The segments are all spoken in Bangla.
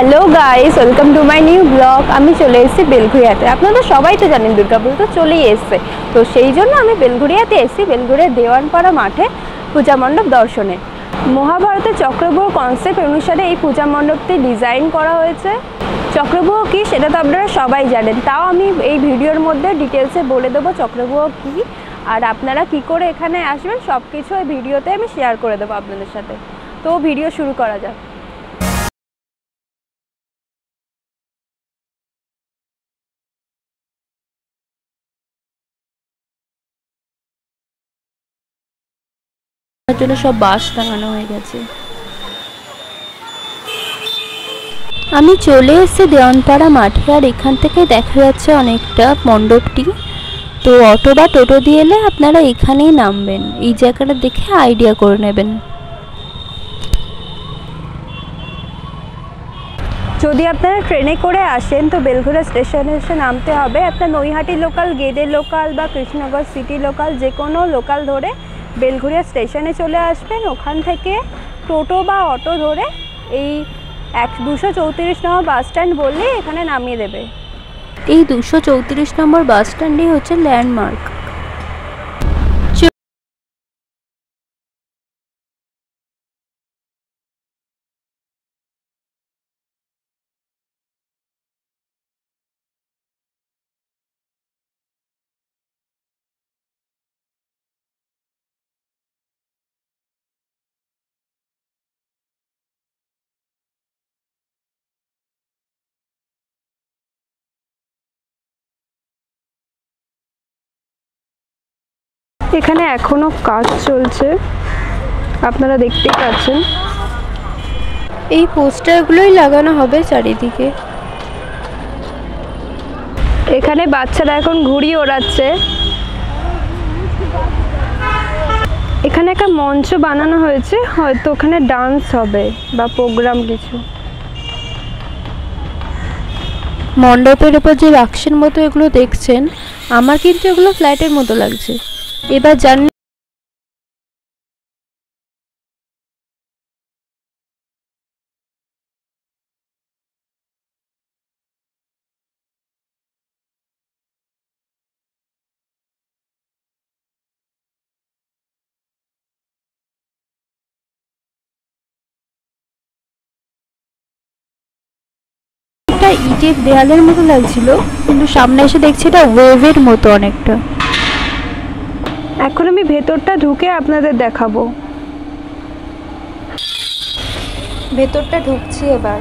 Hello guys, welcome to my new blog. আমি চলে এসেছি বেলঘরিয়াতে। আপনারা সবাই তো জানেন দুর্গাপুর তো চলেই এসছে, তো সেই জন্য আমি বেলঘরিয়াতে এসেছি, বেলঘরিয়া দেওয়ানপাড়া মাঠে পূজা মণ্ডপ দর্শনে। মহাভারতের চক্রব্যূহ কনসেপ্ট অনুসারে এই পূজা মণ্ডপটি ডিজাইন করা হয়েছে। চক্রব্যূহ কী সেটা তো আপনারা সবাই জানেন, তাও আমি এই ভিডিওর মধ্যে ডিটেলসে বলে দেবো চক্রব্যূহ কী আর আপনারা কি করে এখানে আসবেন সব কিছু এই ভিডিওতে আমি শেয়ার করে দেবো আপনাদের সাথে। তো ভিডিও শুরু করা যাক। তার জন্য সব বাঁশ টাঙানো হয়ে গেছে। আমি চলে এসেছি দেওয়ানপাড়া মাঠে, আর এখান থেকে দেখা যাচ্ছে অনেকটা মণ্ডপটি। তো অটো বা টোটো দিয়ে এলে আপনারা এখানেই নামবেন, এই জায়গাটা দেখে আইডিয়া করে নেবেন। যদি আপনারা ট্রেনে করে আসেন তো বেলঘরিয়া স্টেশনে এসে নামতে হবে। আপনার নৈহাটি লোকাল, গেদে লোকাল বা কৃষ্ণনগর সিটি লোকাল যে কোনো লোকাল ধরে বেলঘরিয়া স্টেশনে চলে আসবেন। ওখান থেকে টোটো বা অটো ধরে এই 234 নম্বর বাস স্ট্যান্ড বললেই এখানে নামিয়ে দেবে। এই 234 নম্বর বাস স্ট্যান্ডই হচ্ছে ল্যান্ডমার্ক। এখানে এখনো কাজ চলছে, আপনারা দেখতেই পাচ্ছেন। এই পোস্টারগুলোই লাগানো হবে চারিদিকে। এখানে বাচ্চারা এখন ঘুড়ি ওড়াচ্ছে। এখানে একটা মঞ্চ বানানো হয়েছে, হয়তো ওখানে ডান্স হবে বা প্রোগ্রাম কিছু। মণ্ডপের ওপর যে বাক্সের মতো এগুলো দেখছেন, আমার কিন্তু এগুলো ফ্ল্যাটের মতো লাগছে। এবার জানি একটা ইটের দেয়ালের মতো লাগছিল, কিন্তু সামনে এসে দেখছি এটা ওয়েভের মতো অনেকটা। এখন আমি ভেতরটা ঢুকে আপনাদের দেখাবো। ভেতরটা ঢুকছি এবার।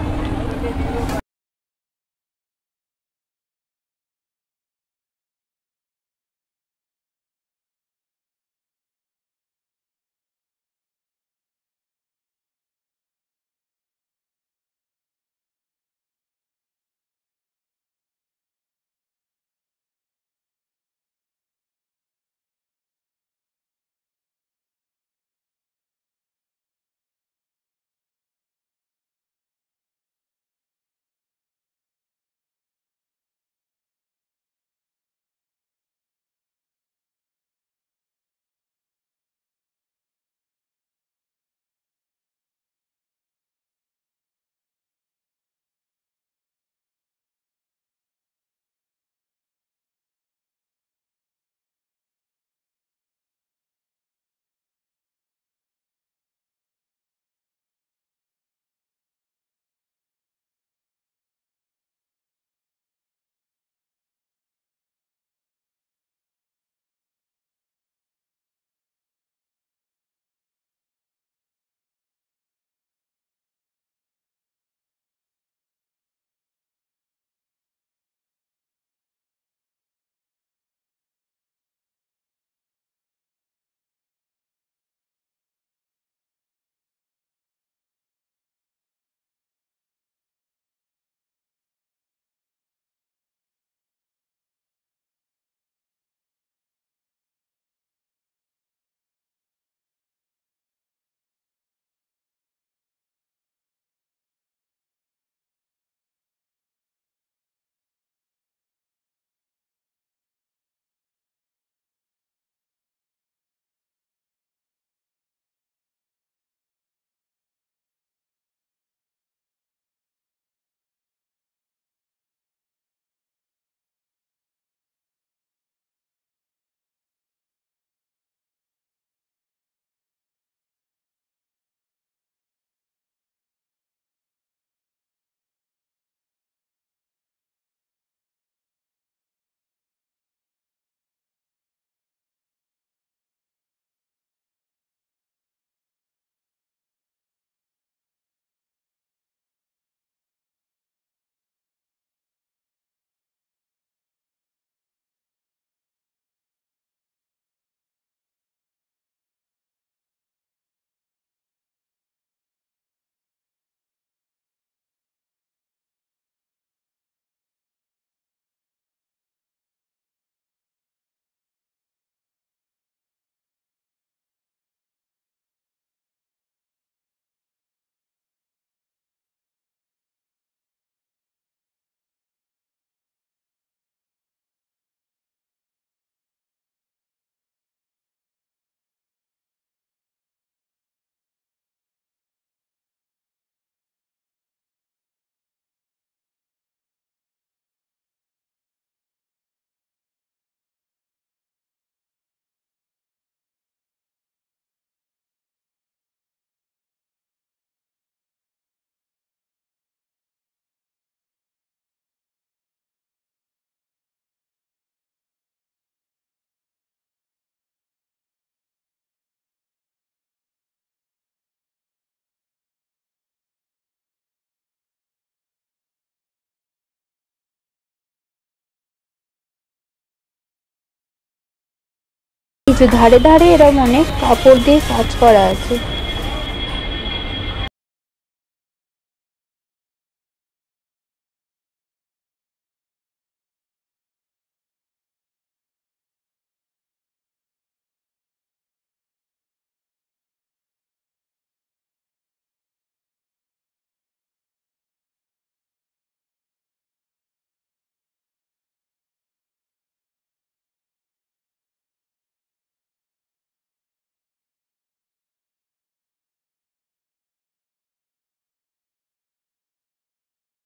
কিছু ধারে ধারে এরকম অনেক কাপড় দিয়ে কাজ করা আছে।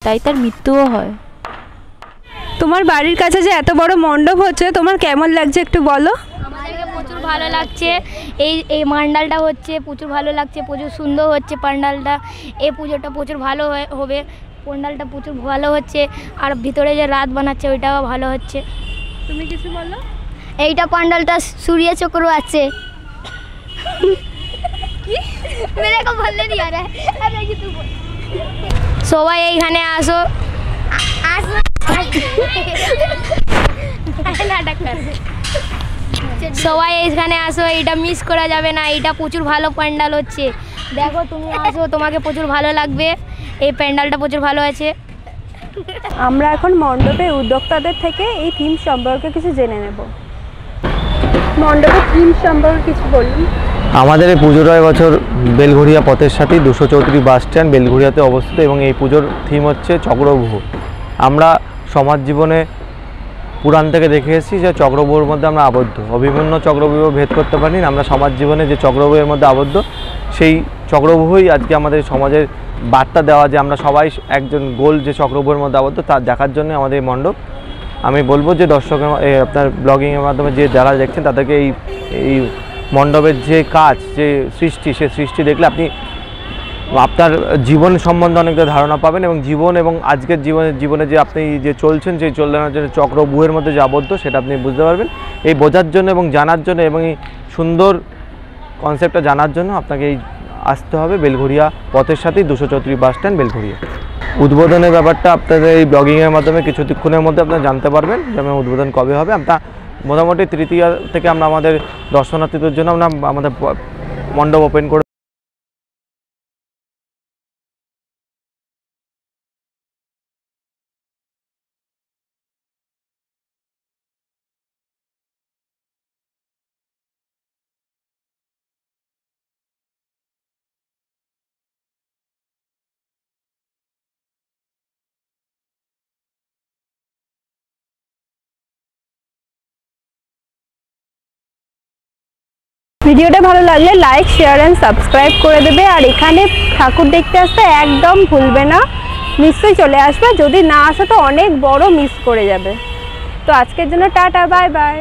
তাই তার মৃত্যুও হয়। তোমার বাড়ির কাছে যে এত বড় মণ্ডপ হচ্ছে, তোমার কেমন লাগছে একটু বলো। আমাদেরকে প্রচুর ভালো লাগছে। এই পান্ডালটা হচ্ছে প্রচুর ভালো লাগছে, প্রচুর সুন্দর হচ্ছে পান্ডালটা। এই পুজোটা প্রচুর ভালো হবে, পান্ডালটা প্রচুর ভালো হচ্ছে। আর ভিতরে যে রাত বানাচ্ছে ওইটাও ভালো হচ্ছে। তুমি কিছু বলো। এইটা পান্ডালটা সূর্য চক্র আছে। সবাই এইখানে আসো। সবাই এইখানে আসো, এইটা মিস করা যাবে না। এইটা প্রচুর ভালো প্যান্ডাল হচ্ছে। দেখো তুমি আসো, তোমাকে প্রচুর ভালো লাগবে। এই প্যান্ডালটা প্রচুর ভালো আছে। আমরা এখন মণ্ডপের উদ্যোক্তাদের থেকে এই থিম সম্পর্কে কিছু জেনে নেব। মণ্ডপের থিম সম্পর্কে কিছু বলুন। আমাদের এই পুজোটা এবছর বেলঘড়িয়া পথের সাথে 234 বাস স্ট্যান্ড বেলঘড়িয়াতে অবস্থিত এবং এই পুজোর থিম হচ্ছে চক্রব্যূহ। আমরা সমাজ জীবনে পুরাণ থেকে দেখে এসেছি যে চক্রব্যূহের মধ্যে আমরা আবদ্ধ, অভিন্ন চক্রব্যূহ ভেদ করতে পারি না। আমরা সমাজ জীবনে যে চক্রব্যূহের মধ্যে আবদ্ধ, সেই চক্রব্যূহই আজকে আমাদের সমাজের বার্তা দেওয়া যে আমরা সবাই একজন গোল যে চক্রব্যূহের মধ্যে আবদ্ধ তা দেখার জন্য আমাদের এই মণ্ডপ। আমি বলবো যে দর্শকের আপনার ব্লগিংয়ের মাধ্যমে যে যারা দেখছেন তাদেরকে এই মণ্ডপের যে কাজ, যে সৃষ্টি, সে সৃষ্টি দেখলে আপনি আপনার জীবন সম্বন্ধে অনেকটা ধারণা পাবেন এবং জীবন এবং আজকের জীবনে যে আপনি যে চলছেন, সেই চলনের জন্য চক্রব্যূহের মধ্যে যে আবদ্ধ সেটা আপনি বুঝতে পারবেন। এই বোঝার জন্য এবং জানার জন্য এবং এই সুন্দর কনসেপ্টটা জানার জন্য আপনাকে এই আসতে হবে বেলঘড়িয়া পথের সাথেই 234 বাস স্ট্যান্ড বেলঘড়িয়া। উদ্বোধনের ব্যাপারটা আপনাদের এই ব্লগিংয়ের মাধ্যমে কিছুক্ষণের মধ্যে আপনারা জানতে পারবেন যেমন উদ্বোধন কবে হবে। আপনার মোটামুটি তৃতীয়া থেকে আমরা আমাদের দর্শনার্থীদের জন্য আমরা আমাদের মণ্ডপ ওপেন করে ভিডিওটা ভালো লাগলে লাইক, শেয়ার অ্যান্ড সাবস্ক্রাইব করে দেবে। আর এখানে ঠাকুর দেখতে আসতে একদম ভুলবে না, নিশ্চয়ই চলে আসবে। যদি না আসো তো অনেক বড় মিস করে যাবে। তো আজকের জন্য টাটা, বাই বাই।